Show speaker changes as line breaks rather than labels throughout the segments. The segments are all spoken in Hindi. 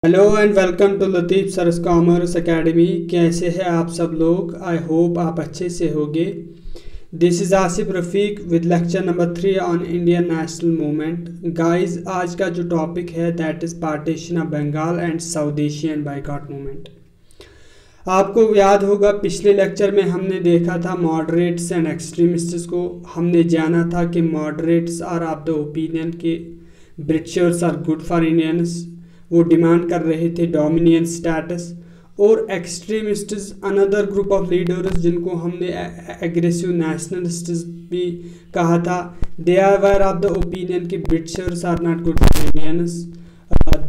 Hello and welcome to Latif Saras commerce academy. कैसे हैं आप सब लोग? आई होप आप अच्छे से होंगे। This is Asif Rafiq with lecture number 3 on Indian national movement. Guys, आज का जो टॉपिक है that is partition of Bengal and south Asian boycott movement. आपको याद होगा पिछले लेक्चर में हमने देखा था मॉडरेट्स एंड एक्सट्रीमिस्ट्स को। हमने जाना था कि moderates are of the opinion के Britishers are good for Indians, वो डिमांड कर रहे थे डोमिनियन स्टेटस। और extremists another group of leaders जिनको हमने एग्रेसिव नेशनलिस्ट्स भी कहा था, they are were of the opinion कि Britishers are not good for Indians, they were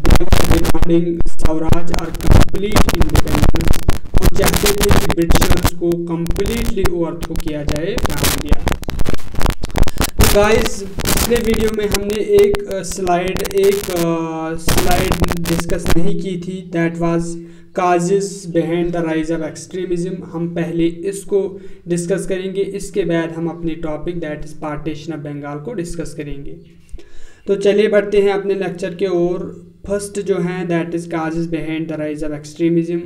demanding swaraj और कंप्लीट इंडिपेंडेंस, और चाहते थे कि ब्रिटिशर्स को कंप्लीटली ओवरथ्रो किया जाए फ्रॉम इंडिया। गाइस, पिछले वीडियो में हमने एक स्लाइड डिस्कस नहीं की थी, that was causes behind the rise of extremism. हम पहले इसको डिस्कस करेंगे, इसके बाद हम अपने topic that is partition of Bengal को डिस्कस करेंगे। तो चलिए बढ़ते हैं अपने लेक्चर के ओर। फर्स्ट जो है that is causes behind the rise of extremism.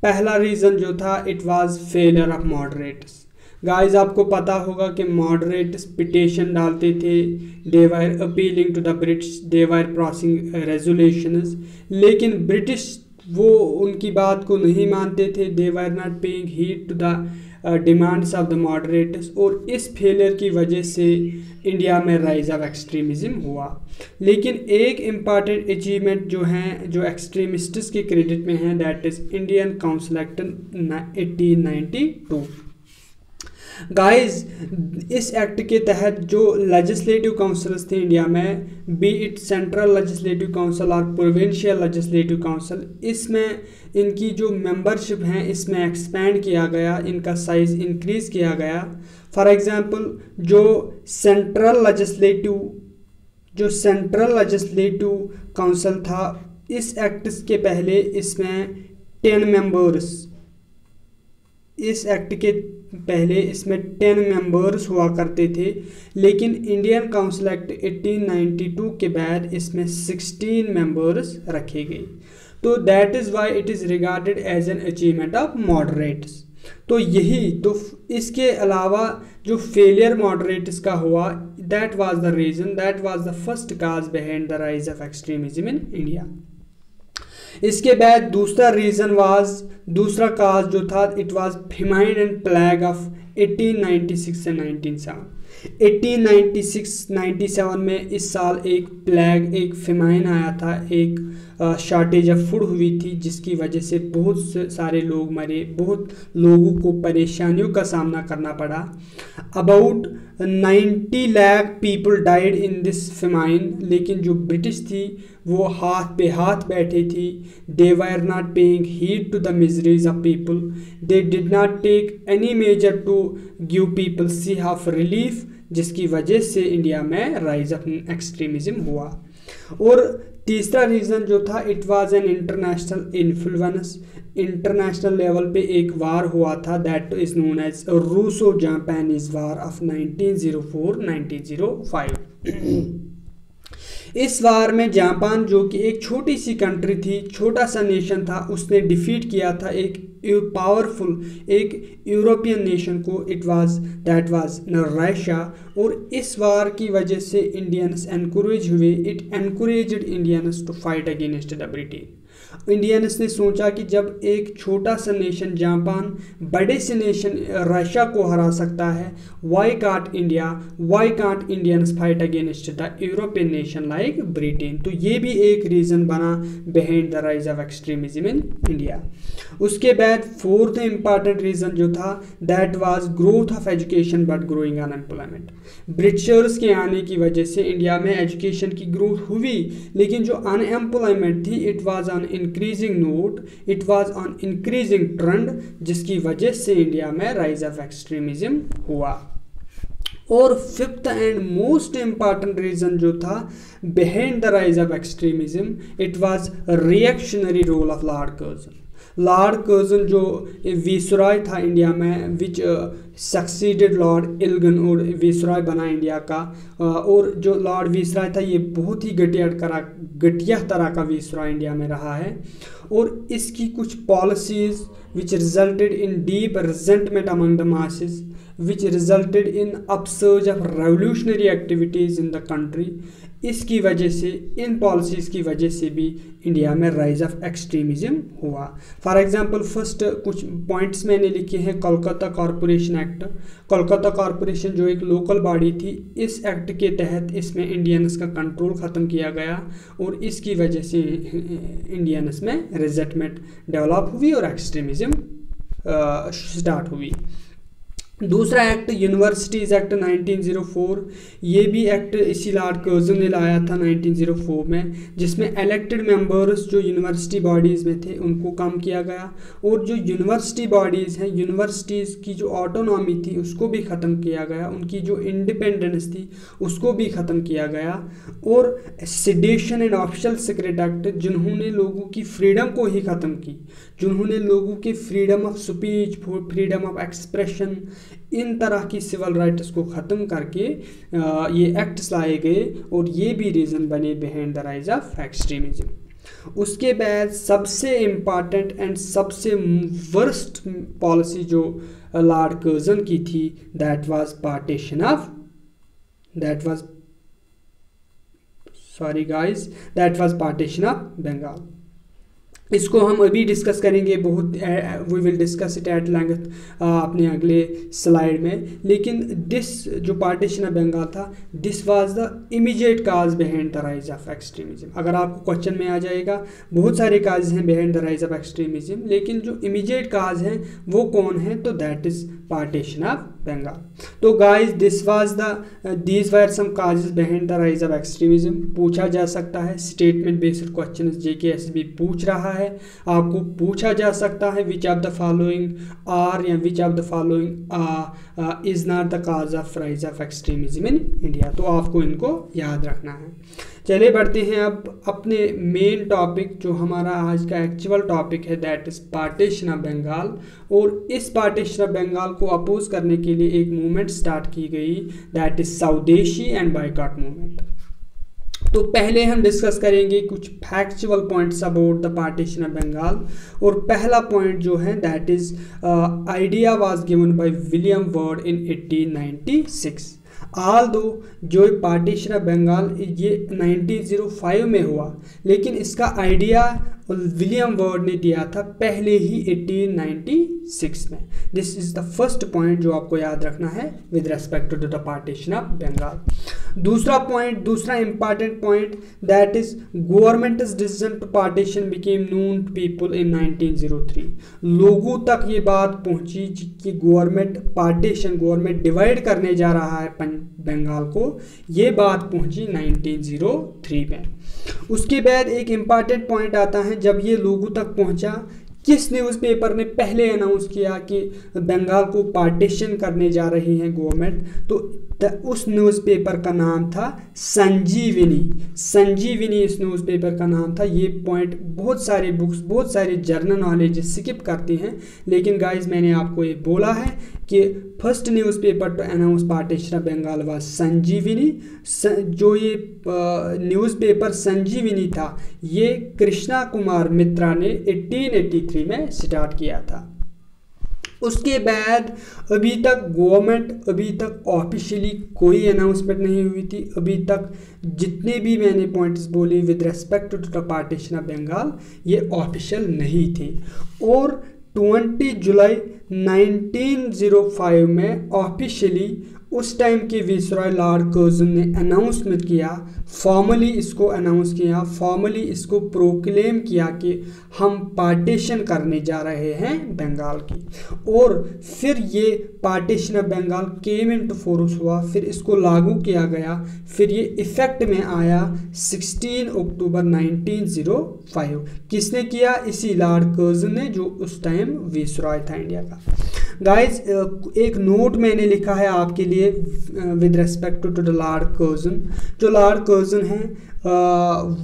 पहला रीज़न जो था it was failure of moderates. Guys, आपको पता होगा कि मॉडरेट्स पिटिशन डालते थे, they were appealing to the British, they were passing resolutions, लेकिन ब्रिटिश वो उनकी बात को नहीं मानते थे, they were not paying heed to the demands of the moderates. और इस फेलियर की वजह से इंडिया में राइज ऑफ एक्सट्रीमिज्म हुआ। लेकिन एक इम्पॉर्टेंट अचीवमेंट जो है जो एक्सट्रीमिस्ट्स के क्रेडिट में है that is Indian council act 1892। Guys, इस एक्ट के तहत जो लेजिस्लेटिव काउंसिल्स थे इंडिया में, B it central legislative council और प्रोविंशियल लेजिस्लेटिव काउंसिल, इसमें इनकी जो मेंबरशिप हैं इसमें एक्सपेंड किया गया, इनका साइज इंक्रीज किया गया। फॉर एग्जांपल जो सेंट्रल लेजिस्लेटिव काउंसिल था, इस एक्ट के पहले इसमें 10 मेंबर्स, इस एक्ट के पहले इसमें 10 मेंबर्स हुआ करते थे, लेकिन इंडियन काउंसिल एक्ट 1892 के बाद इसमें 16 मेंबर्स रखे गए। तो that is why it is regarded as an achievement of moderates. तो यही तो इसके अलावा जो फेलियर मॉडरेट्स का हुआ, that was the reason, that was the first cause behind the rise of extremism in India. इसके बाद दूसरा काज जो था it was famine and plague of 1896 से 1907। 1896-97 में इस साल एक प्लेग, एक फेमाइन आया था, एक शॉर्टेज ऑफ फूड हुई थी, जिसकी वजह से बहुत सारे लोग मरे, बहुत लोगों को परेशानियों का सामना करना पड़ा। About 90 lakh people died in this famine. लेकिन जो ब्रिटिश थी वो हाथ पे हाथ बैठे थी, they were not paying heed to the miseries of people, they did not take any major to give people see of relief, जिसकी वजह से इंडिया में राइज ऑफ एक्सट्रीमिज्म हुआ। और तीसरा रीज़न जो था it was an international influence. International level पे एक वार हुआ था that is known as Russo Japanese war of 1904-1905। इस वार में जापान, जो कि एक छोटी सी कंट्री थी, छोटा सा नेशन था, उसने डिफीट किया था एक पावरफुल एक यूरोपियन नेशन को, दैट वाज रशिया। और इस वार की वजह से इंडियंस एनकरेज हुए, it encouraged Indians to fight against the Britain. Indians ने सोचा कि जब एक छोटा सा नेशन जापान बड़े से नेशन रशिया को हरा सकता है, why can't Indians fight against the European nation like Britain. तो ये भी एक रीज़न बना behind the rise of extremism in India. उसके बाद फोर्थ इंपॉर्टेंट रीज़न जो था that was growth of education but growing unemployment. Britishers के आने की वजह से इंडिया में एजुकेशन की ग्रोथ हुई, लेकिन जो अनएम्प्लॉयमेंट थी it was on increasing note, it was on increasing trend, जिसकी वजह से इंडिया में राइज ऑफ एक्सट्रीमिज्म हुआ। और fifth and most important reason जो था behind the rise of extremism, it was reactionary role of Lord Curzon. Lord Curzon जो विसरॉय था इंडिया में, विच सक्सीडेड लॉर्ड एल्गिन, और विसरॉय बना इंडिया का। और जो लॉर्ड विसरॉय था ये बहुत ही घटिया तरह का विसरॉय इंडिया में रहा है। और इसकी कुछ policies which resulted in deep resentment among the masses, which resulted in upsurge of revolutionary activities in the country। इसकी वजह से, इन पॉलिसीज़ की वजह से भी इंडिया में राइज ऑफ एक्सट्रीमिज्म हुआ। फॉर एग्जांपल फर्स्ट कुछ पॉइंट्स मैंने लिखे हैं। Kolkata corporation act, Kolkata corporation जो एक लोकल बॉडी थी, इस एक्ट के तहत इसमें इंडियंस का कंट्रोल ख़त्म किया गया और इसकी वजह से इंडियंस में रिजेंटमेंट डेवलप हुई और एक्सट्रीमिज्म स्टार्ट हुई। दूसरा एक्ट यूनिवर्सिटीज़ एक्ट 1904, ये भी एक्ट इसी लॉर्ड कर्जन ने लाया था 1904 में, जिसमें इलेक्टेड मेंबर्स जो यूनिवर्सिटी बॉडीज़ में थे उनको कम किया गया और जो यूनिवर्सिटी बॉडीज़ हैं, यूनिवर्सिटीज़ की जो ऑटोनॉमी थी उसको भी ख़त्म किया गया, उनकी जो इंडिपेंडेंस थी उसको भी ख़त्म किया गया। और sedition and official secret act, जिन्होंने लोगों की फ्रीडम को ही ख़त्म की, जिन्होंने लोगों के freedom of speech, freedom of expression, इन तरह की सिविल राइट्स को ख़त्म करके ये एक्ट्स लाए गए और ये भी रीज़न बने behind the rise of extremism. उसके बाद सबसे इम्पॉर्टेंट एंड सबसे वर्स्ट पॉलिसी जो लॉर्ड कर्जन की थी, that was partition of Bengal. इसको हम अभी डिस्कस करेंगे, बहुत we will discuss it at length अपने अगले स्लाइड में। लेकिन दिस जो पार्टीशन ऑफ बंगाल था, this was the immediate cause behind the rise of extremism. अगर आपको क्वेश्चन में आ जाएगा, बहुत सारे काज हैं behind the rise of extremism, लेकिन जो इमीडिएट काज हैं वो कौन है, तो that is partition of Bengal. तो guys these were some causes behind the rise of extremism. पूछा जा सकता है, स्टेटमेंट बेस्ड क्वेश्चन JKSB पूछ रहा है, आपको पूछा जा सकता है which of the following are या which of the following is not the cause of rise of extremism in India. तो आपको इनको याद रखना है। चलिए बढ़ते हैं अब अपने मेन टॉपिक, जो हमारा आज का एक्चुअल टॉपिक है, that is partition of Bengal. और इस पार्टीशन ऑफ बंगाल को अपोज करने के लिए एक मूवमेंट स्टार्ट की गई, that is swadeshi and boycott movement. तो पहले हम डिस्कस करेंगे कुछ factual points about the partition of Bengal. और पहला पॉइंट जो है, that is idea was given by William Ward in 1896। Although जो पार्टीशन ऑफ बंगाल ये 1905 में हुआ, लेकिन इसका आइडिया विलियम वर्ड ने दिया था पहले ही 1896 में। This is the first point जो आपको याद रखना है with respect to the partition of Bengal. दूसरा important point, that is government's decision to partition became known to people in 1903। लोगों तक ये बात पहुंची कि गवर्नमेंट डिवाइड करने जा रहा है बंगाल को, ये बात पहुंची 1903 में। उसके बाद एक इम्पॉर्टेंट पॉइंट आता है, जब ये लोगों तक पहुंचा, किस न्यूज़पेपर ने पहले अनाउंस किया कि बंगाल को पार्टीशन करने जा रही है गवर्नमेंट, तो उस न्यूज़पेपर का नाम था संजीवनी इस न्यूज़पेपर का नाम था। ये पॉइंट बहुत सारे बुक्स, बहुत सारे जर्नल नॉलेज स्किप करती हैं, लेकिन गाइज मैंने आपको ये बोला है कि first newspaper to announce partition of Bengal was Sanjivani. जो ये न्यूज़पेपर संजीवनी था, ये कृष्णा कुमार मित्रा ने 1883 में स्टार्ट किया था। उसके बाद अभी तक ऑफिशियली कोई अनाउंसमेंट नहीं हुई थी। अभी तक जितने भी मैंने पॉइंट्स बोले with respect to the partition of Bengal, ये ऑफिशियल नहीं थे। और 20 जुलाई 1905 में ऑफिशियली उस टाइम के विसरॉय लॉर्ड कर्जन ने अनाउंसमेंट किया, फॉर्मली इसको प्रोक्लेम किया कि हम पार्टीशन करने जा रहे हैं बंगाल की। और फिर ये partition of Bengal came into force हुआ, फिर इसको लागू किया गया, फिर ये इफेक्ट में आया 16 अक्टूबर 1905। किसने किया? इसी लॉर्ड कर्जन ने, जो उस टाइम विसरॉय था इंडिया का। गाइज एक नोट मैंने लिखा है आपके लिए behave with respect to the Lord Curzon. जो लॉर्ड कर्जन है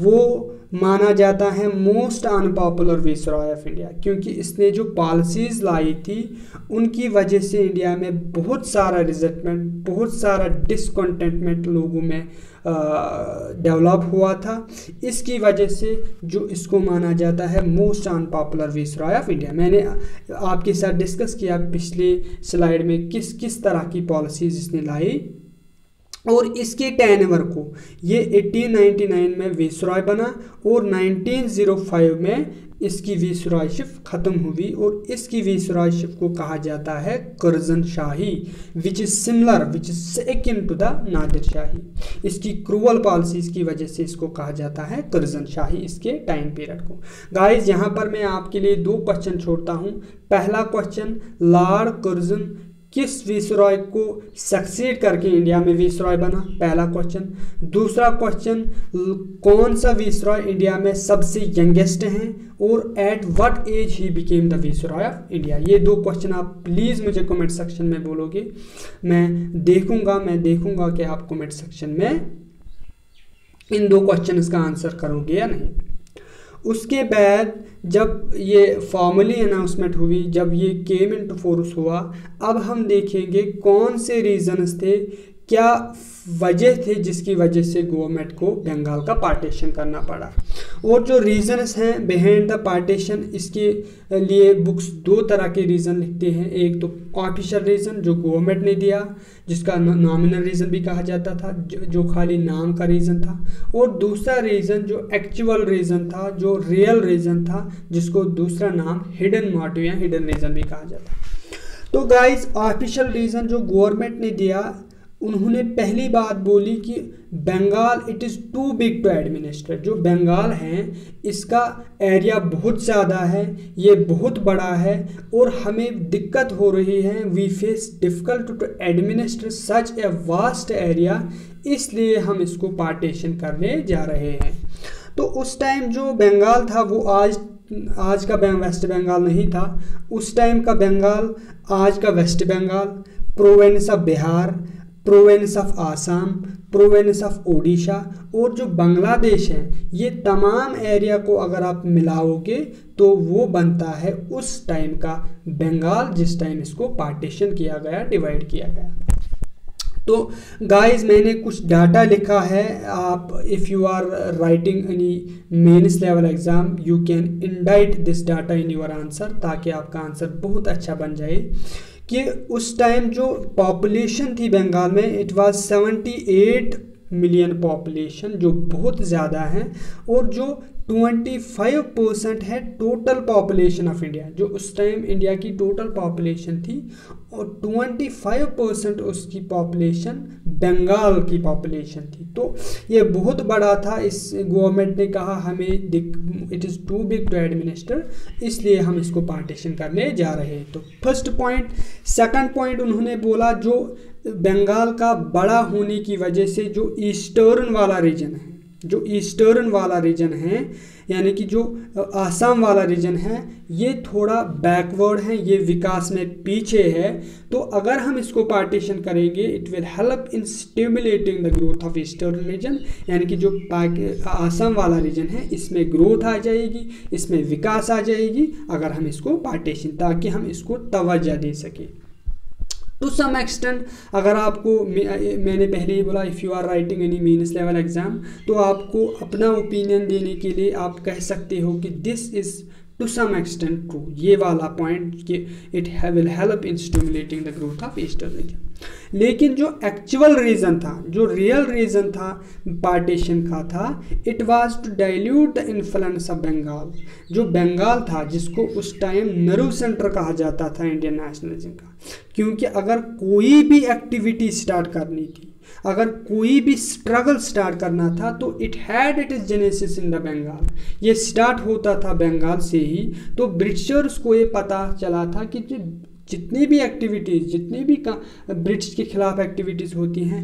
वो माना जाता है most unpopular viceroy of India, क्योंकि इसने जो पॉलिसीज़ लाई थी उनकी वजह से इंडिया में बहुत सारा रिजेंटमेंट, बहुत सारा डिसकंटेंटमेंट लोगों में डेवलप हुआ था। इसकी वजह से जो इसको माना जाता है most unpopular viceroy of India. मैंने आपके साथ डिस्कस किया पिछले स्लाइड में किस किस तरह की पॉलिसीज़ इसने लाई, और इसके टेन्योर को ये 1899 में वाइसरॉय बना और 1905 में इसकी वाइसरॉयशिप ख़त्म हुई, और इसकी वाइसरॉयशिप को कहा जाता है कर्जन शाही, which is similar, which is second to the नादिर शाही। इसकी क्रूअल पॉलिसीज़ की वजह से इसको कहा जाता है कर्जन शाही, इसके टाइम पीरियड को। गाइस यहाँ पर मैं आपके लिए 2 क्वेश्चन छोड़ता हूँ। पहला क्वेश्चन, लॉर्ड कर्जन किस वाइसरॉय को सक्सीड करके इंडिया में वाइसरॉय बना, पहला क्वेश्चन। दूसरा क्वेश्चन, कौन सा वाइसरॉय इंडिया में सबसे यंगेस्ट हैं और at what age he became the viceroy of India. ये 2 क्वेश्चन आप प्लीज़ मुझे कमेंट सेक्शन में बोलोगे, मैं देखूंगा कि आप कमेंट सेक्शन में इन 2 क्वेश्चन का आंसर करोगे या नहीं। उसके बाद जब ये फॉर्मली अनाउंसमेंट हुई, जब ये केम इनटू फोर्स हुआ, अब हम देखेंगे कौन से रीजंस थे, क्या वजह थे जिसकी वजह से गवर्नमेंट को बंगाल का पार्टीशन करना पड़ा। और जो रीजंस हैं बिहाइंड द पार्टीशन, इसके लिए बुक्स 2 तरह के रीज़न लिखते हैं। एक तो ऑफिशियल रीज़न जो गवर्नमेंट ने दिया, जिसका नॉमिनल रीज़न भी कहा जाता था, जो खाली नाम का रीज़न था, और दूसरा रीज़न जो एक्चुअल रीज़न था, जो रियल रीज़न था, जिसको दूसरा नाम हिडन मोटिव या हिडन रीज़न भी कहा जाता है। तो गाइस, ऑफिशियल रीज़न जो गवर्नमेंट ने दिया, उन्होंने पहली बात बोली कि Bengal it is too big to administer. जो बंगाल है इसका एरिया बहुत ज़्यादा है, ये बहुत बड़ा है और हमें दिक्कत हो रही है, we face difficult to administer such a vast area, इसलिए हम इसको पार्टीशन करने जा रहे हैं। तो उस टाइम जो बंगाल था वो आज का वेस्ट बंगाल नहीं था। उस टाइम का बंगाल आज का West Bengal, province of Bihar, province of Assam, province of Odisha और जो बांग्लादेश है, ये तमाम एरिया को अगर आप मिलाओगे तो वो बनता है उस टाइम का बंगाल, जिस टाइम इसको पार्टीशन किया गया, डिवाइड किया गया। तो गाइस, मैंने कुछ डाटा लिखा है, आप if you are writing any mains level exam you can indite this data in your answer, ताकि आपका आंसर बहुत अच्छा बन जाए। कि उस टाइम जो पॉपुलेशन थी बंगाल में, इट वाज 78 मिलियन पॉपुलेशन, जो बहुत ज़्यादा है, और जो 25% है टोटल पॉपुलेशन ऑफ इंडिया। जो उस टाइम इंडिया की टोटल पॉपुलेशन थी, और 25% उसकी पॉपुलेशन बंगाल की पॉपुलेशन थी। तो ये बहुत बड़ा था। इस गवर्नमेंट ने कहा हमें it is too big to administer, इसलिए हम इसको पार्टीशन करने जा रहे हैं। तो फर्स्ट पॉइंट। सेकंड पॉइंट उन्होंने बोला, जो बंगाल का बड़ा होने की वजह से जो ईस्टर्न वाला रीजन है, जो ईस्टर्न वाला रीजन है, यानी कि जो आसाम वाला रीजन है, ये थोड़ा बैकवर्ड है, ये विकास में पीछे है। तो अगर हम इसको पार्टीशन करेंगे, it will help in stimulating the growth of eastern reason, यानी कि जो आसाम वाला रीजन है इसमें ग्रोथ आ जाएगी, इसमें विकास आ जाएगी अगर हम इसको पार्टीशन, ताकि हम इसको तवज्जो दे सकें। टू सम एक्सटेंट, अगर आपको मैंने पहले ही बोला, if you are writing any mains level exam, तो आपको अपना ओपिनियन देने के लिए आप कह सकते हो कि this is to some extent true, ये वाला पॉइंट कि it will help in stimulating the growth of eastern region. लेकिन जो एक्चुअल रीज़न था, जो रियल रीज़न था पार्टीशन का था, it was to dilute the influence of Bengal. जो बंगाल था, जिसको उस टाइम नर्व सेंटर कहा जाता था इंडियन नेशनलिज्म का, क्योंकि अगर कोई भी एक्टिविटी स्टार्ट करनी थी, अगर कोई भी स्ट्रगल स्टार्ट करना था, तो it had it is genesis in the Bengal, ये स्टार्ट होता था बंगाल से ही। तो ब्रिटिशर्स को ये पता चला था कि जितनी भी एक्टिविटीज़, जितनी भी ब्रिटिश के खिलाफ एक्टिविटीज़ होती हैं,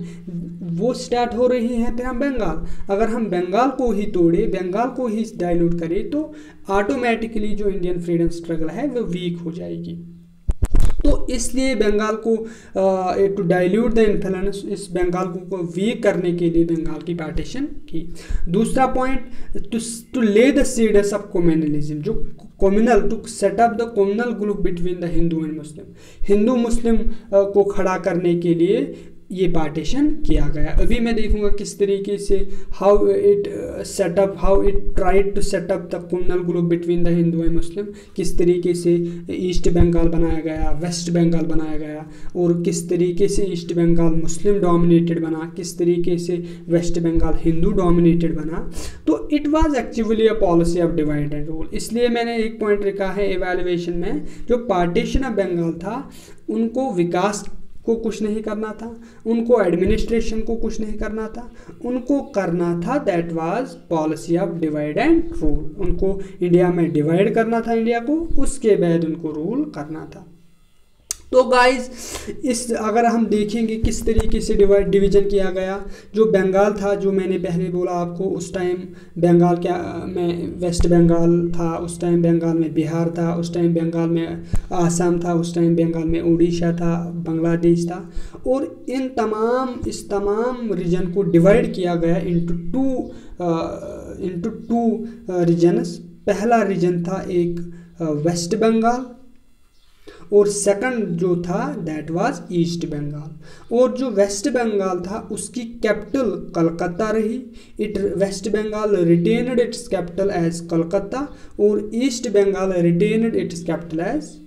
वो स्टार्ट हो रही हैं फ्रॉम बंगाल। अगर हम बंगाल को ही तोड़े, बंगाल को ही डाइल्यूट करें, तो ऑटोमेटिकली जो इंडियन फ्रीडम स्ट्रगल है वो वीक हो जाएगी। तो इसलिए बंगाल को टू डाइल्यूट द इन्फ्लुएंस, इस बंगाल को वीक करने के लिए बंगाल की पार्टीशन की। दूसरा point, to lay the seeds of communalism, जो communal, to set up the communal group between the Hindu and Muslim, Hindu Muslim को खड़ा करने के लिए ये पार्टीशन किया गया। अभी मैं देखूंगा किस तरीके से how it set up, how it tried to set up the communal group between the Hindu and Muslim, किस तरीके से ईस्ट बंगाल बनाया गया, वेस्ट बंगाल बनाया गया, और किस तरीके से ईस्ट बंगाल मुस्लिम डोमिनेटेड बना, किस तरीके से वेस्ट बंगाल हिंदू डोमिनेटेड बना। तो it was actually a policy of divide and rule. इसलिए मैंने एक पॉइंट लिखा है एवेल्युएशन में, जो पार्टीशन ऑफ बंगाल था उनको विकास को कुछ नहीं करना था, उनको एडमिनिस्ट्रेशन को कुछ नहीं करना था, उनको करना था that was policy of divide and rule. उनको इंडिया में डिवाइड करना था इंडिया को, उसके बाद उनको रूल करना था। तो गाइस इस अगर हम देखेंगे किस तरीके से डिवीज़न किया गया, जो बंगाल था, जो मैंने पहले बोला आपको, उस टाइम बंगाल क्या में वेस्ट बंगाल था, उस टाइम बंगाल में बिहार था, उस टाइम बंगाल में आसाम था, उस टाइम बंगाल में उड़ीसा था, बांग्लादेश था, और इस तमाम रीजन को डिवाइड किया गया इनटू टू रीजन्स। पहला रीजन था एक वेस्ट बंगाल, और सेकंड जो था दैट वाज ईस्ट बंगाल। और जो वेस्ट बंगाल था उसकी कैपिटल कलकत्ता रही, West Bengal retained its capital as Calcutta, और East Bengal retained its capital as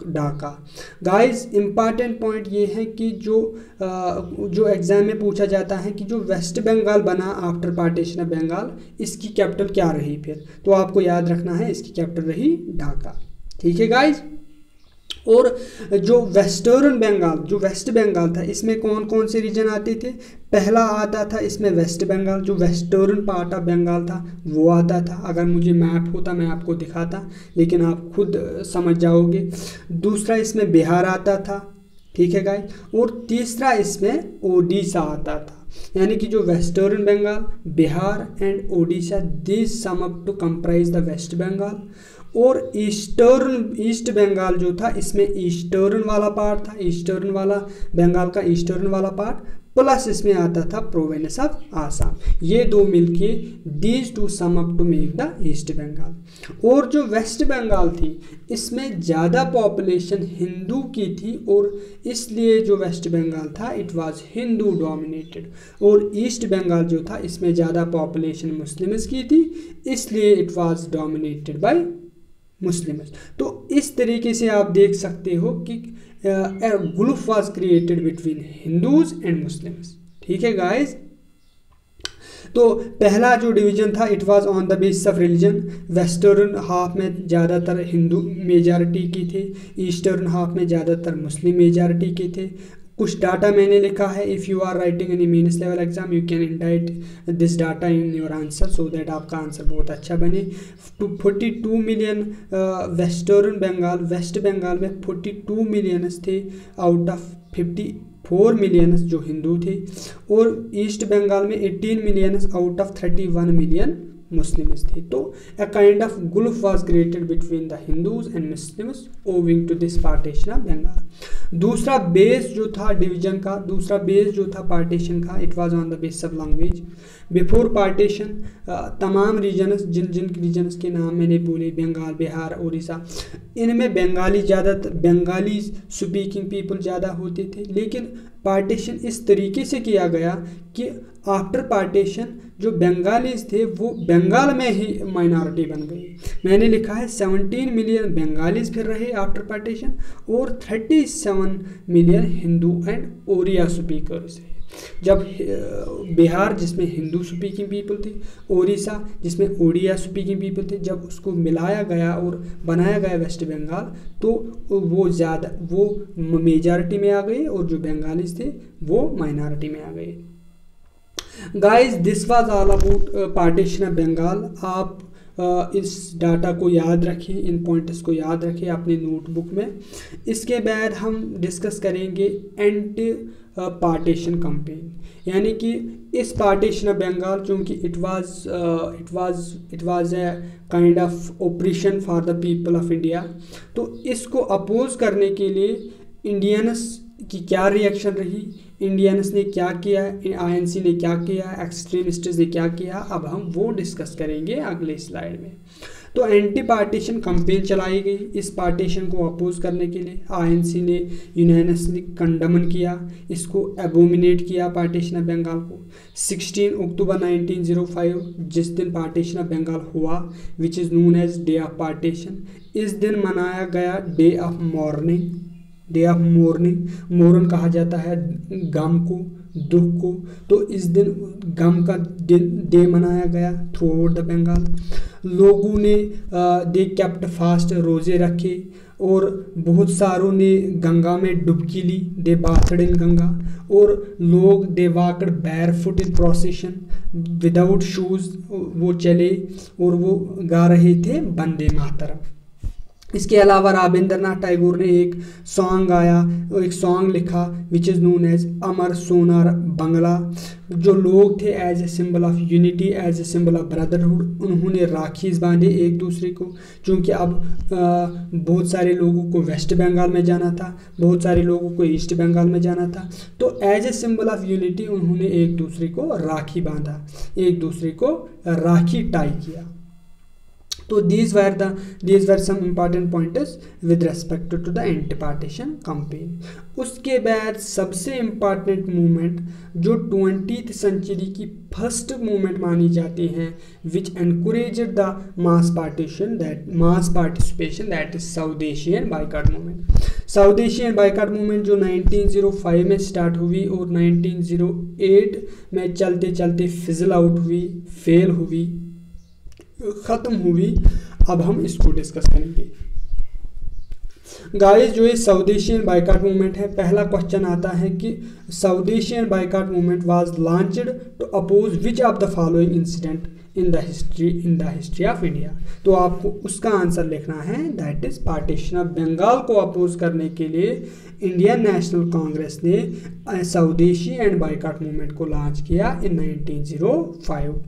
Dhaka. Guys important point ये है कि जो एग्जाम में पूछा जाता है कि जो वेस्ट बंगाल बना आफ्टर पार्टीशन ऑफ बंगाल, इसकी कैपिटल क्या रही फिर, तो आपको याद रखना है इसकी कैपिटल रही ढाका। ठीक है गाइस। और जो वेस्ट बंगाल था, इसमें कौन कौन से रीजन आते थे? पहला आता था इसमें वेस्ट बंगाल, जो वेस्टर्न पार्ट ऑफ बंगाल था वो आता था। अगर मुझे मैप होता मैं आपको दिखाता, लेकिन आप खुद समझ जाओगे। दूसरा इसमें बिहार आता था, ठीक है गाइस। और तीसरा इसमें ओडिशा आता था, यानी कि जो western Bengal, Bihar and Odisha, this sum up to comprise the West Bengal. और ईस्ट बंगाल जो था, इसमें ईस्टर्न वाला पार्ट था, ईस्टर्न वाला बंगाल का ईस्टर्न वाला पार्ट, प्लस इसमें आता था प्रोविंस ऑफ आसाम। ये दो मिलके these two sum up to make the East Bengal. और जो वेस्ट बंगाल थी इसमें ज़्यादा पॉपुलेशन हिंदू की थी, और इसलिए जो वेस्ट बंगाल था इट वाज हिंदू डोमिनेटेड। और ईस्ट बंगाल जो था इसमें ज़्यादा पॉपुलेशन मुस्लिम्स की थी, इसलिए it was dominated by Muslims. तो इस तरीके से आप देख सकते हो कि Gulf was created between Hindus and Muslims. ठीक है गाइस। तो पहला जो डिवीजन था it was on the basis of religion. Western half में ज़्यादातर हिंदू मेजॉरिटी की थे, ईस्टर्न हाफ में ज़्यादातर मुस्लिम मेजॉरिटी के थे। कुछ डाटा मैंने लिखा है, if you are writing any mains level exam you can indite this data in your answer, so that आपका आंसर बहुत अच्छा बने। 42 मिलियन वेस्ट बंगाल में 42 मिलियंस थे आउट ऑफ 54 मिलियंस जो हिंदू थे, और ईस्ट बंगाल में 18 millions out of 31 million Muslims थे। तो a kind of gulf was created between the Hindus and Muslims owing to this partition of Bengal। दूसरा बेस जो था डिवीजन का, दूसरा बेस जो था पार्टीशन का, it was on the base of language. Before partition तमाम रीजन्स, जिन रीजन्स के नाम मैंने बोले, बंगाल, बिहार, उड़ीसा, इनमें बंगाली स्पीकिंग पीपल ज़्यादा होते थे। लेकिन पार्टीशन इस तरीके से किया गया कि आफ्टर पार्टीशन जो बंगालीज थे वो बंगाल में ही माइनॉरिटी बन गई। मैंने लिखा है 17 मिलियन बंगालीज फिर रहे आफ्टर पार्टीशन, और 37 million Hindu and Oriya speakers है। जब बिहार जिसमें हिंदू स्पीकिंग पीपल थे, उड़ीसा जिसमें ओडिया स्पीकिंग पीपल थे, जब उसको मिलाया गया और बनाया गया वेस्ट बंगाल, तो वो मेजॉरिटी में आ गए, और जो बंगालीज थे वो माइनॉरिटी में आ गए। Guys this was all about partition of Bengal. आप इस डाटा को याद रखें, इन पॉइंट्स को याद रखें अपने नोटबुक में। इसके बाद हम डिस्कस करेंगे एंटी पार्टीशन कैंपेन, यानी कि इस पार्टीशन ऑफ बंगाल चूँकि it was a kind of operation for the people of India, तो इसको अपोज करने के लिए इंडियंस की क्या रिएक्शन रही, इंडियंस ने क्या किया, आईएनसी ने क्या किया, एक्सट्रीमिस्ट्स ने क्या किया, अब हम वो डिस्कस करेंगे अगले स्लाइड में। तो एंटी पार्टीशन कैंपेन चलाई गई इस पार्टीशन को अपोज करने के लिए। आईएनसी ने यूनानिमसली कंडमन किया, इसको एबोमिनेट किया पार्टीशन ऑफ बंगाल को। 16 अक्टूबर 1905 जिस दिन पार्टीशन ऑफ बंगाल हुआ, which is known as day of partition, इस दिन मनाया गया day of mourning. Day of mourning कहा जाता है गम को, दुख को, तो इस दिन गम का डे मनाया गया थ्रू आउट द बंगाल। लोगों ने दे केप्ट फास्ट, रोज़े रखे, और बहुत सारों ने गंगा में डुबकी ली, दे बाथड इन गंगा, और लोग they walked bare foot in procession without shoes, वो चले और वो गा रहे थे वंदे मातरम। इसके अलावा रविंद्रनाथ टैगोर ने एक सॉन्ग गाया, एक सॉन्ग लिखा which is known as Amar Sonar Bangla. जो लोग थे as a symbol of unity, as a symbol of brotherhood, उन्होंने राखीज़ बांधे एक दूसरे को, क्योंकि अब बहुत सारे लोगों को वेस्ट बंगाल में जाना था, बहुत सारे लोगों को ईस्ट बंगाल में जाना था, तो as a symbol of unity उन्होंने एक दूसरे को राखी बांधा, एक दूसरे को राखी टाई किया। तो these were some important pointers with respect to the anti-partition campaign। उसके बाद सबसे इम्पॉर्टेंट मूवमेंट जो 20th सेंचुरी की फर्स्ट मूवमेंट मानी जाती हैं, which encouraged the mass participation, that is South Asian boycott movement. South Asian boycott movement जो 1905 में स्टार्ट हुई और 1908 में चलते चलते फिजल आउट हुई, फेल हुई, ख़त्म हुई। अब हम इसको डिस्कस करेंगे। गाइस, जो ये साउथ एशियन बाइकॉट मूवमेंट है, पहला क्वेश्चन आता है कि South Asian boycott movement was launched to oppose which of the following incident in the history of India. तो आपको उसका आंसर लिखना है, that is partition of Bengal को अपोज करने के लिए इंडियन नेशनल कांग्रेस ने साउथ एशियन बाइकॉट मूवमेंट को लॉन्च किया इन 1905।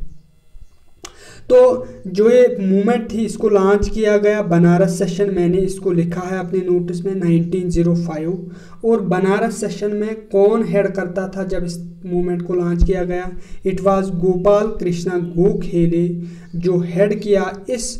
तो जो ये मूवमेंट थी इसको लॉन्च किया गया बनारस सेशन, मैंने इसको लिखा है अपने नोटिस में 1905। और बनारस सेशन में कौन हेड करता था जब इस मूवमेंट को लॉन्च किया गया? इट वाज गोपाल कृष्णा गोखले जो हेड किया इस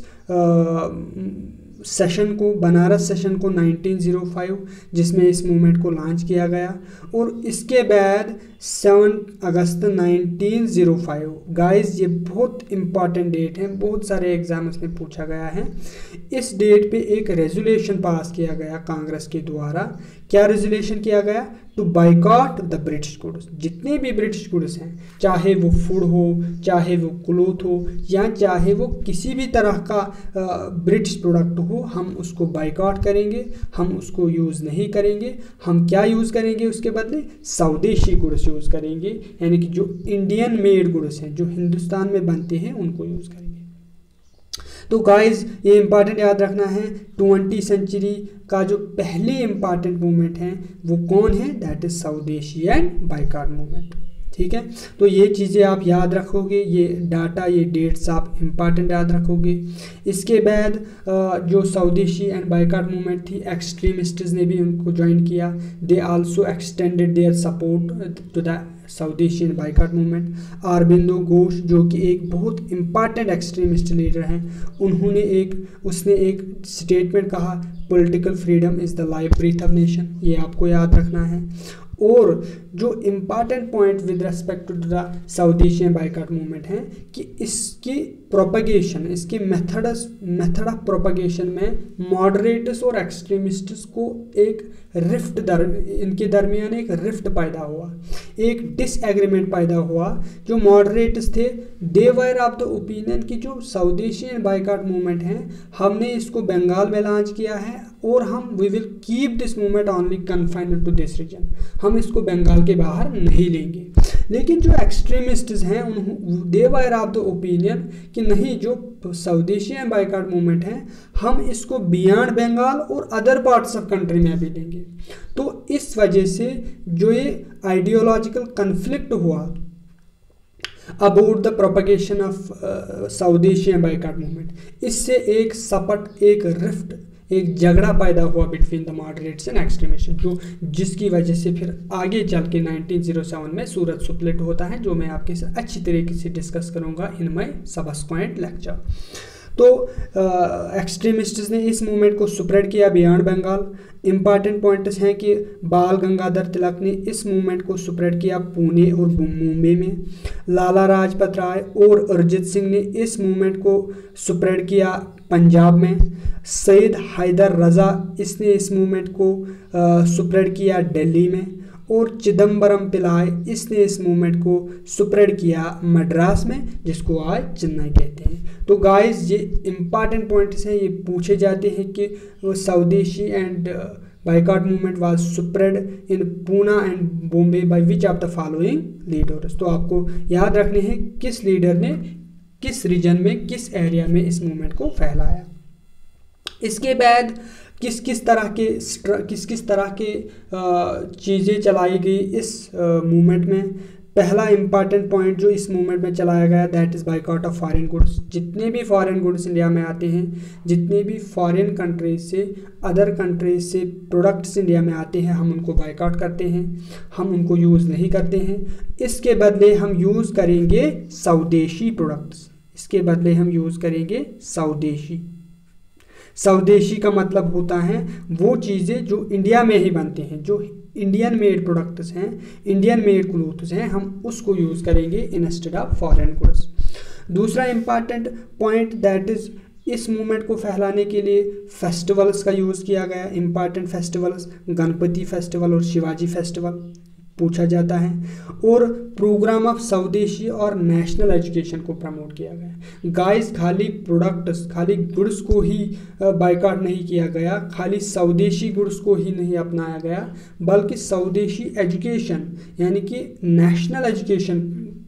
सेशन को, बनारस सेशन को 1905, जिसमें इस मूवमेंट को लॉन्च किया गया। और इसके बाद 7 अगस्त 1905, गाइस ये बहुत इंपॉर्टेंट डेट है, बहुत सारे एग्जाम्स में पूछा गया है। इस डेट पे एक रेजोल्यूशन पास किया गया कांग्रेस के द्वारा। क्या रेजोल्यूशन किया गया? To boycott the British goods. जितने भी ब्रिटिश गुड्स हैं, चाहे वो फूड हो, चाहे वो क्लोथ हो, या चाहे वो किसी भी तरह का ब्रिटिश प्रोडक्ट हो, हम उसको बाइकॉट करेंगे, हम उसको यूज़ नहीं करेंगे। हम क्या यूज़ करेंगे उसके बदले? स्वदेशी गुड्स यूज़ करेंगे, यानी कि जो इंडियन मेड गुड्स हैं, जो हिंदुस्तान में बनते हैं, उनको यूज़ करेंगे। तो गाइस ये इंपॉर्टेंट याद रखना है, 20th सेंचुरी का जो पहले इंपॉर्टेंट मूवमेंट है वो कौन है? That is South Asian boycott movement. ठीक है, तो ये चीज़ें आप याद रखोगे, ये डाटा, ये डेट्स आप इम्पॉर्टेंट याद रखोगे। इसके बाद जो साउथ एशियन बाइकॉट मूवमेंट थी, एक्सट्रीमिस्ट्स ने भी उनको ज्वाइन किया। They also extended their support to the South Asian boycott movement. Aurobindo Ghosh जो कि एक बहुत इम्पॉर्टेंट एक्सट्रीमिस्ट लीडर हैं, उसने एक स्टेटमेंट कहा, political freedom is the life breath of nation. ये आपको याद रखना है। और जो important point with respect to the South Asian boycott movement है कि इसकी प्रोपगेशन, इसके मेथड ऑफ प्रोपगेशन में मॉडरेट्स और एक्सट्रीमिस्ट्स को एक रिफ्ट इनके दरमियान एक रिफ्ट पैदा हुआ, एक डिसएग्रीमेंट पैदा हुआ। जो मॉडरेट्स थे, they were of the opinion कि जो साउथ एशियन बाइकॉट मूवमेंट है, हमने इसको बंगाल में लॉन्च किया है और हम we will keep this movement only confined to this region, हम इसको बंगाल के बाहर नहीं लेंगे। लेकिन जो एक्सट्रीमिस्ट्स हैं, दे वर ऑफ द ओपिनियन कि नहीं, जो साउथ एशियन बाइकॉट मूवमेंट है, हम इसको बियॉन्ड बंगाल और अदर पार्ट्स ऑफ कंट्री में भी लेंगे। तो इस वजह से जो ये आइडियोलॉजिकल कन्फ्लिक्ट हुआ about the propagation of south Asian boycott movement, इससे एक सपट, एक रिफ्ट, एक झगड़ा पैदा हुआ between the moderates and extremist, जिसकी वजह से फिर आगे चल के 1907 में सूरत स्प्लिट होता है, जो मैं आपके साथ अच्छी तरीके से डिस्कस करूंगा इन माय सबसेक्वेंट लेक्चर। तो एक्सट्रीमिस्ट्स ने इस मूवमेंट को स्प्रेड किया बियॉन्ड बंगाल। इंपॉर्टेंट पॉइंट्स हैं कि बाल गंगाधर तिलक ने इस मूवमेंट को स्प्रेड किया पुणे और मुंबई में। लाला लाजपत राय और अरिजीत सिंह ने इस मूवमेंट को स्प्रेड किया पंजाब में। सैयद हैदर रजा इसने इस मूवमेंट को स्प्रेड किया दिल्ली में। और चिदम्बरम पिल्लाई इसने इस मूवमेंट को स्प्रेड किया मद्रास में, जिसको आज चेन्नई कहते हैं। तो गाइस ये इंपॉर्टेंट पॉइंट्स हैं, ये पूछे जाते हैं कि स्वदेशी and boycott movement was spread in Poona and Bombay by which of the following leaders. तो आपको याद रखने हैं किस लीडर ने किस रीजन में किस एरिया में इस मूवमेंट को फैलाया। इसके बाद किस किस तरह के चीज़ें चलाई गई इस मूवमेंट में। पहला इंपॉर्टेंट पॉइंट जो इस मूवमेंट में चलाया गया that is boycott of foreign goods. जितने भी फॉरेन गुड्स इंडिया में आते हैं, जितने भी फॉरेन कंट्रीज से अदर कंट्रीज से प्रोडक्ट्स इंडिया में आते हैं, हम उनको बाइकआउट करते हैं, हम उनको यूज़ नहीं करते हैं। इसके बदले हम यूज़ करेंगे स्वदेशी प्रोडक्ट्स। इसके बदले हम यूज़ करेंगे स्वदेशी। स्वदेशी का मतलब होता है वो चीज़ें जो इंडिया में ही बनते हैं, जो इंडियन मेड प्रोडक्ट्स हैं, इंडियन मेड क्लोथ्स हैं, हम उसको यूज़ करेंगे इंस्टेड ऑफ फॉरेन गुड्स। दूसरा इंपॉर्टेंट पॉइंट दैट इज़ इस मूवमेंट को फैलाने के लिए फेस्टिवल्स का यूज़ किया गया। इंपॉर्टेंट फेस्टिवल्स गणपति फेस्टिवल और शिवाजी फेस्टिवल पूछा जाता है। और प्रोग्राम ऑफ स्वदेशी और नेशनल एजुकेशन को प्रमोट किया गया। गाइस खाली प्रोडक्ट्स, खाली गुड्स को ही बाइकआउट नहीं किया गया, खाली स्वदेशी गुड्स को ही नहीं अपनाया गया, बल्कि स्वदेशी एजुकेशन यानी कि नेशनल एजुकेशन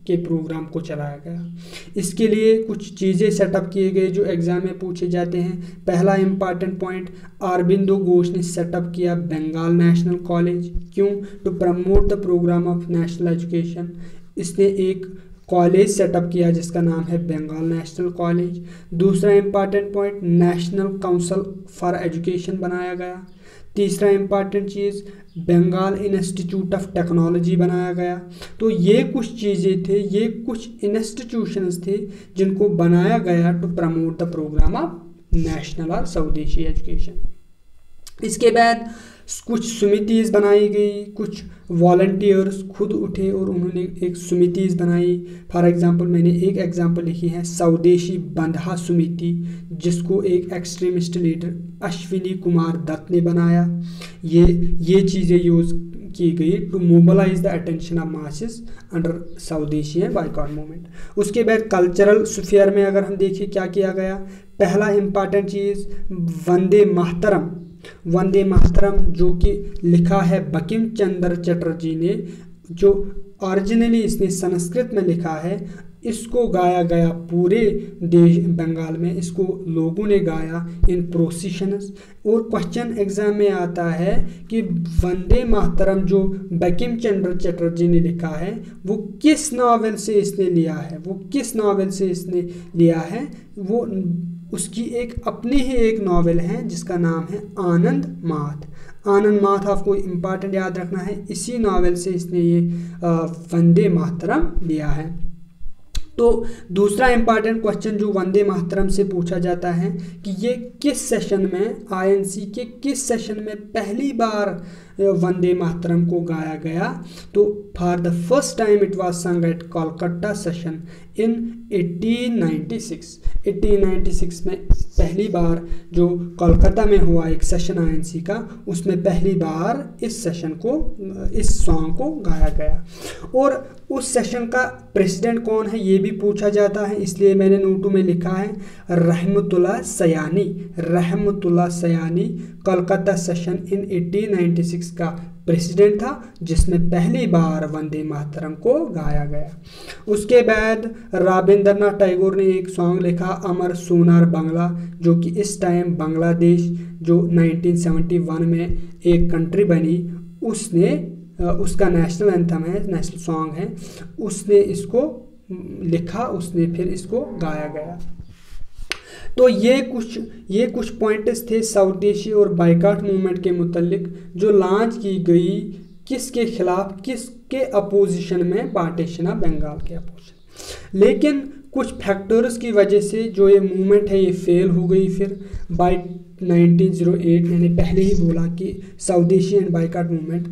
के प्रोग्राम को चलाया गया। इसके लिए कुछ चीज़ें सेटअप किए गए जो एग्ज़ाम में पूछे जाते हैं। पहला इंपॉर्टेंट पॉइंट, अरबिंदो घोष ने सेटअप किया बंगाल नेशनल कॉलेज। क्यों? To promote the programme of national education. इसने एक कॉलेज सेटअप किया जिसका नाम है बंगाल नेशनल कॉलेज। दूसरा important point, National Council for Education बनाया गया। तीसरा इंपॉर्टेंट चीज़, बंगाल इंस्टीट्यूट ऑफ टेक्नोलॉजी बनाया गया। तो ये कुछ चीज़ें थे, ये कुछ इंस्टीट्यूशंस थे जिनको बनाया गया to promote the programme of national और स्वदेशी एजुकेशन। इसके बाद कुछ समितिज बनाई गई, कुछ वॉलंटियर्स खुद उठे और उन्होंने एक समितिज बनाई। फॉर एग्जांपल मैंने एक एग्जांपल लिखी है स्वदेशी बंधा समिति, जिसको एक एक्सट्रीमिस्ट लीडर अश्विनी कुमार दत्त ने बनाया। ये चीज़ें यूज़ की गई to mobilise the attention of masses under swadeshi and boycott movement. उसके बाद कल्चरल स्फीयर में अगर हम देखें क्या किया गया, पहला इंपॉर्टेंट चीज़ वंदे मातरम। वंदे मातरम जो कि लिखा है बंकिम चंद्र चटर्जी ने, जो ओरिजिनली इसने संस्कृत में लिखा है, इसको गाया गया पूरे देश बंगाल में, इसको लोगों ने गाया इन प्रोसेशंस। और क्वेश्चन एग्जाम में आता है कि वंदे मातरम जो बंकिम चंद्र चटर्जी ने लिखा है वो किस नावल से इसने लिया है, वो किस नावल से इसने लिया है। वो उसकी एक अपनी ही एक नावल है जिसका नाम है आनंद माथ। आनंद माथ आपको इम्पॉर्टेंट याद रखना है, इसी नावल से इसने ये वंदे मातरम लिया है। तो दूसरा इंपॉर्टेंट क्वेश्चन जो वंदे मातरम से पूछा जाता है कि ये किस सेशन में, आईएनसी के किस सेशन में पहली बार वंदे मातरम को गाया गया। तो for the first time it was संग एट कोलकाता सेशन इन 1896। 1896 में पहली बार जो कोलकाता में हुआ एक सेशन आईएनसी का, उसमें पहली बार इस सेशन को, इस सॉन्ग को गाया गया। और उस सेशन का प्रेसिडेंट कौन है ये भी पूछा जाता है, इसलिए मैंने नोटों में लिखा है रहमतुल्लाह सयानी। रहमतुल्लाह सयानी कोलकाता सेशन इन 1896 का प्रेसिडेंट था, जिसमें पहली बार वंदे मातरम को गाया गया। उसके बाद रविंद्रनाथ टैगोर ने एक सॉन्ग लिखा अमर सोनार बांग्ला, जो कि इस टाइम बांग्लादेश जो 1971 में एक कंट्री बनी, उसने उसका नेशनल एंथम है, नेशनल सॉन्ग है, उसने इसको लिखा, उसने फिर इसको गाया गया। तो ये कुछ पॉइंट्स थे साउथ एशिया और बाइकाट मूवमेंट के मुतल्लिक जो लॉन्च की गई, किसके खिलाफ, किसके अपोजिशन में, पार्टीशन ऑफ बंगाल के अपोजिशन। लेकिन कुछ फैक्टर्स की वजह से जो ये मूवमेंट है ये फेल हो गई। फिर बाई 1908, मैंने पहले ही बोला कि साउथ एशियन बाइकाट मूवमेंट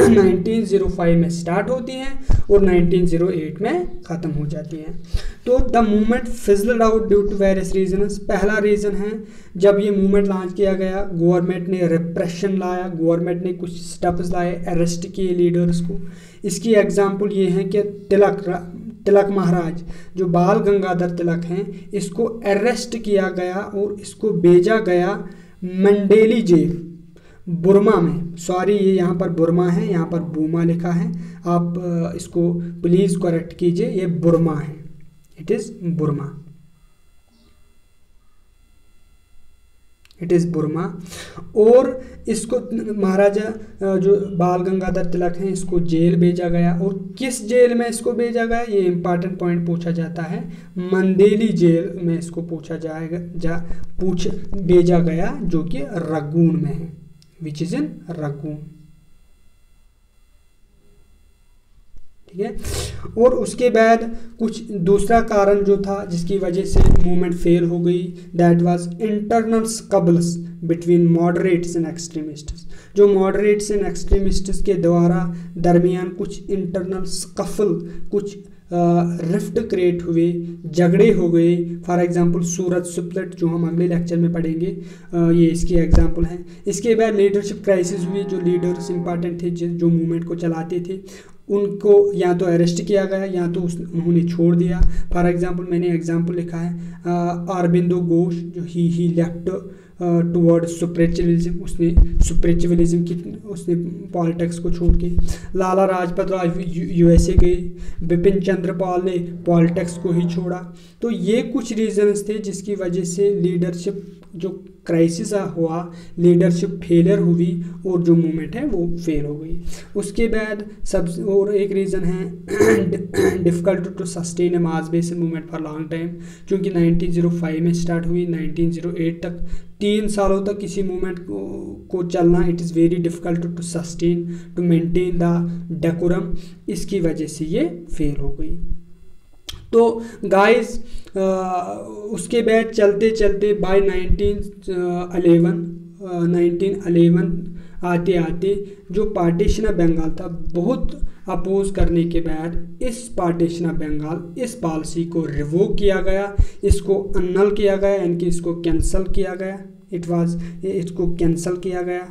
1905 में स्टार्ट होती हैं और 1908 में ख़त्म हो जाती हैं। तो the movement fizzled out due to various reasons. पहला रीज़न है, जब ये मूवमेंट लॉन्च किया गया गवर्नमेंट ने रिप्रेशन लाया, गवर्नमेंट ने कुछ स्टेप्स लाए, अरेस्ट किए लीडर्स को। इसकी एग्जांपल ये है कि तिलक महाराज जो बाल गंगाधर तिलक हैं, इसको अरेस्ट किया गया और इसको भेजा गया मंडेली जेल बुरमा में। सॉरी, ये यहाँ पर बुरमा है, यहाँ पर बूमा लिखा है, आप इसको प्लीज़ करेक्ट कीजिए, ये बुरमा है, इट इज़ बुरमा, इट इज़ बुरमा। और इसको महाराजा जो बाल गंगाधर तिलक हैं इसको जेल भेजा गया। और किस जेल में इसको भेजा गया, ये इंपॉर्टेंट पॉइंट पूछा जाता है, मंडेली जेल में इसको भेजा गया जो कि रंगून में है, विच इज़ इन रंगून। ठीक है। और उसके बाद कुछ दूसरा कारण जो था जिसकी वजह से मूवमेंट फेल हो गई, that was internal squabbles between moderates and extremists. जो मॉडरेट्स एंड एक्सट्रीमिस्ट्स के द्वारा दरमियान कुछ इंटरनल स्कफल, कुछ रिफ्ट क्रिएट हुए, झगड़े हो गए। फॉर एग्जांपल सूरत स्प्लिट जो हम अगले लेक्चर में पढ़ेंगे, ये इसकी एग्जांपल हैं। इसके बाद लीडरशिप क्राइसिस हुई, जो लीडर्स इंपॉर्टेंट थे जो मूवमेंट को चलाते थे उनको या तो अरेस्ट किया गया या तो उन्होंने छोड़ दिया। फॉर एग्जांपल मैंने एग्जांपल लिखा है अरबिंदो घोष, जो ही लेफ्ट टुवर्ड स्पिरिचुअलिज्म, उसने स्पिरिचुअलिज्म की उसने पॉलिटिक्स को छोड़ के। लाला लाजपत राय यूएसए गए, बिपिन चंद्र पाल ने पॉलिटिक्स को ही छोड़ा। तो ये कुछ रीजंस थे जिसकी वजह से लीडरशिप जो क्राइसिस हुआ, लीडरशिप फेलियर हुई और जो मूवमेंट है वो फेल हो गई। उसके बाद सब और एक रीज़न है difficult to sustain a mass based movement for long time, क्योंकि 1905 में स्टार्ट हुई, 1908 तक 3 सालों तक किसी मूवमेंट को चलना, it is very difficult to sustain, to maintain the decorum. इसकी वजह से ये फेल हो गई। तो गाइस उसके बाद चलते चलते बाय 1911 आते आते जो पार्टीशन ऑफ बंगाल था, बहुत अपोज करने के बाद इस पार्टीशन ऑफ बंगाल, इस पॉलिसी को रिवोक किया गया, इसको अन्नल किया गया, यानी कि इसको कैंसिल किया गया। इसको कैंसिल किया गया।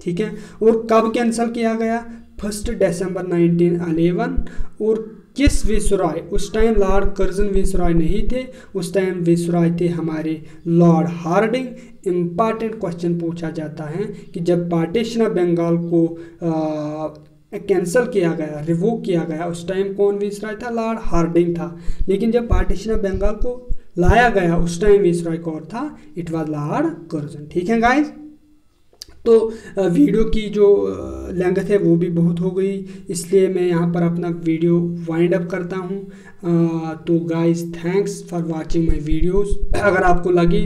ठीक है। और कब कैंसिल किया गया? 1 दिसंबर 1911। और किस विसराय, उस टाइम लॉर्ड कर्जन विसराय नहीं थे, उस टाइम विसराय थे हमारे लॉर्ड हार्डिंग। इम्पॉर्टेंट क्वेश्चन पूछा जाता है कि जब पार्टीशन ऑफ बंगाल को कैंसिल किया गया, रिवोक किया गया, उस टाइम कौन विसराय था? लॉर्ड हार्डिंग था। लेकिन जब पार्टीशन ऑफ बंगाल को लाया गया उस टाइम विसराय कौन था? It was Lord Curzon. ठीक है गाइज। तो वीडियो की जो लेंथ है वो भी बहुत हो गई, इसलिए मैं यहाँ पर अपना वीडियो वाइंड अप करता हूँ। तो guys thanks for watching my videos. अगर आपको लगे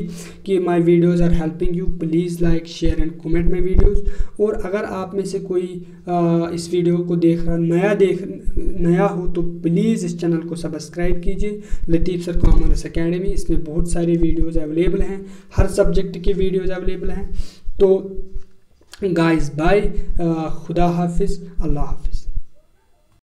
कि my videos are helping you, please like share and comment my videos. और अगर आप में से कोई इस वीडियो को देख रहा नया हो तो प्लीज़ इस चैनल को सब्सक्राइब कीजिए, लतीफ़ सर कॉमर्स एकेडमी। इसमें बहुत सारे वीडियोज़ अवेलेबल हैं, हर सब्जेक्ट के वीडियोज़ अवेलेबल हैं। तो गाइस बाय, खुदा हाफिज़, अल्लाह हाफिज़।